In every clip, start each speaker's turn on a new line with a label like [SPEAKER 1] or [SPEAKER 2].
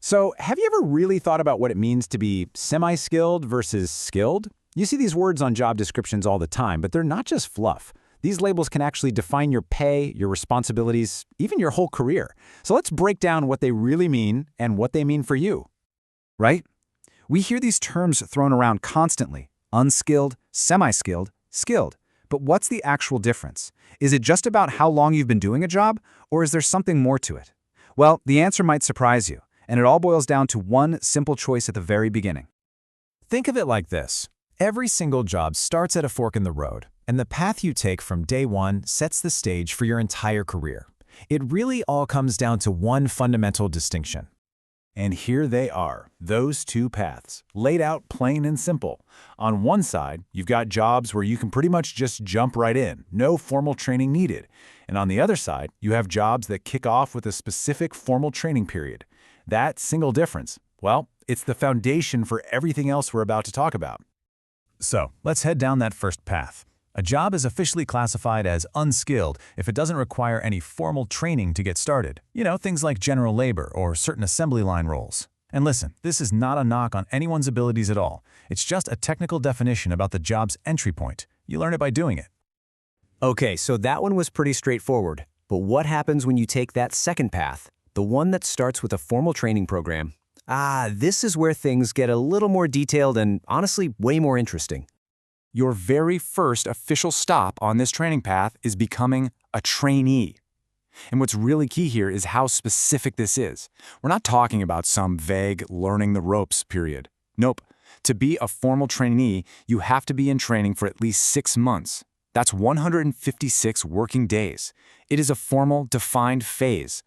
[SPEAKER 1] So, have you ever really thought about what it means to be semi-skilled versus skilled? You see these words on job descriptions all the time, but they're not just fluff. These labels can actually define your pay, your responsibilities, even your whole career. So let's break down what they really mean and what they mean for you. Right? We hear these terms thrown around constantly: unskilled, semi-skilled, skilled. But what's the actual difference? Is it just about how long you've been doing a job, or is there something more to it? Well, the answer might surprise you, and it all boils down to one simple choice at the very beginning.
[SPEAKER 2] Think of it like this. Every single job starts at a fork in the road, and the path you take from day one sets the stage for your entire career. It really all comes down to one fundamental distinction.
[SPEAKER 3] And here they are, those two paths, laid out plain and simple. On one side, you've got jobs where you can pretty much just jump right in, no formal training needed. And on the other side, you have jobs that kick off with a specific formal training period. That single difference, well, it's the foundation for everything else we're about to talk about.
[SPEAKER 2] So, let's head down that first path. A job is officially classified as unskilled if it doesn't require any formal training to get started. You know, things like general labor or certain assembly line roles. And listen, this is not a knock on anyone's abilities at all. It's just a technical definition about the job's entry point. You learn it by doing it.
[SPEAKER 4] Okay, so that one was pretty straightforward. But what happens when you take that second path, the one that starts with a formal training program? This is where things get a little more detailed and honestly way more interesting.
[SPEAKER 3] Your very first official stop on this training path is becoming a trainee. And what's really key here is how specific this is. We're not talking about some vague learning the ropes period. Nope. To be a formal trainee, you have to be in training for at least 6 months. That's 156 working days. It is a formal, defined phase.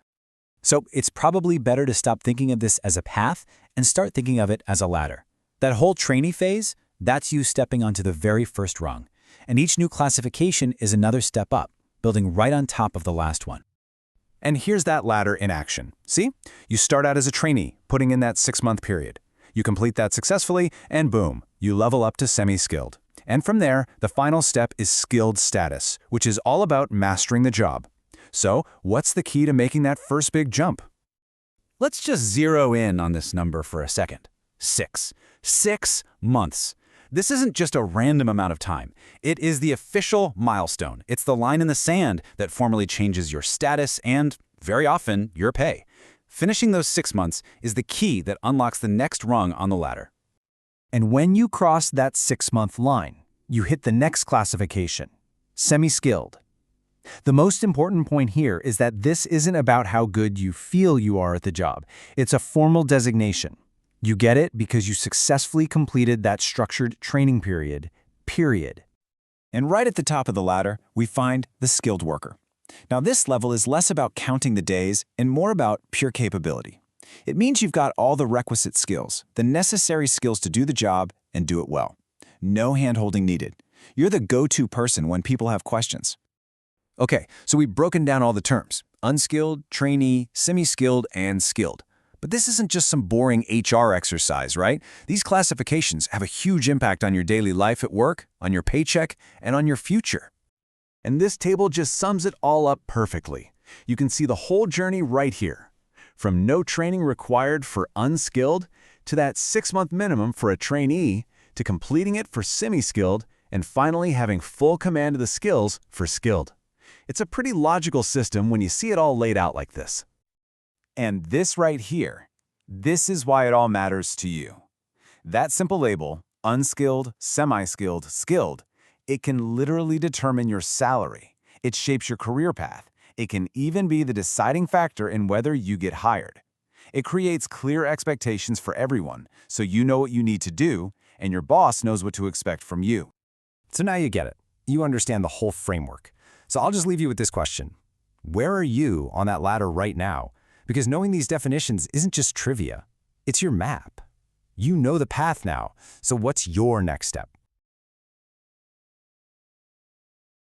[SPEAKER 1] So it's probably better to stop thinking of this as a path and start thinking of it as a ladder. That whole trainee phase, that's you stepping onto the very first rung. And each new classification is another step up, building right on top of the last one.
[SPEAKER 3] And here's that ladder in action. See? You start out as a trainee, putting in that 6-month period. You complete that successfully, and boom, you level up to semi-skilled. And from there, the final step is skilled status, which is all about mastering the job. So, what's the key to making that first big jump?
[SPEAKER 1] Let's just zero in on this number for a second. 6. 6 months. This isn't just a random amount of time. It is the official milestone. It's the line in the sand that formally changes your status and, very often, your pay. Finishing those 6 months is the key that unlocks the next rung on the ladder.
[SPEAKER 2] And when you cross that 6-month line, you hit the next classification, semi-skilled. The most important point here is that this isn't about how good you feel you are at the job. It's a formal designation. You get it because you successfully completed that structured training period.
[SPEAKER 3] And right at the top of the ladder, we find the skilled worker. Now, this level is less about counting the days and more about pure capability. It means you've got all the requisite skills, the necessary skills to do the job and do it well. No hand-holding needed. You're the go-to person when people have questions. Okay, so we've broken down all the terms: unskilled, trainee, semi-skilled, and skilled. But this isn't just some boring HR exercise, right? These classifications have a huge impact on your daily life at work, on your paycheck, and on your future. And this table just sums it all up perfectly. You can see the whole journey right here. From no training required for unskilled, to that 6-month minimum for a trainee, to completing it for semi-skilled, and finally having full command of the skills for skilled. It's a pretty logical system when you see it all laid out like this. And this right here, this is why it all matters to you. That simple label, unskilled, semi-skilled, skilled, it can literally determine your salary. It shapes your career path. It can even be the deciding factor in whether you get hired. It creates clear expectations for everyone, so you know what you need to do, and your boss knows what to expect from you.
[SPEAKER 2] So now you get it. You understand the whole framework. So I'll just leave you with this question. Where are you on that ladder right now? Because knowing these definitions isn't just trivia. It's your map. You know the path now. So what's your next step?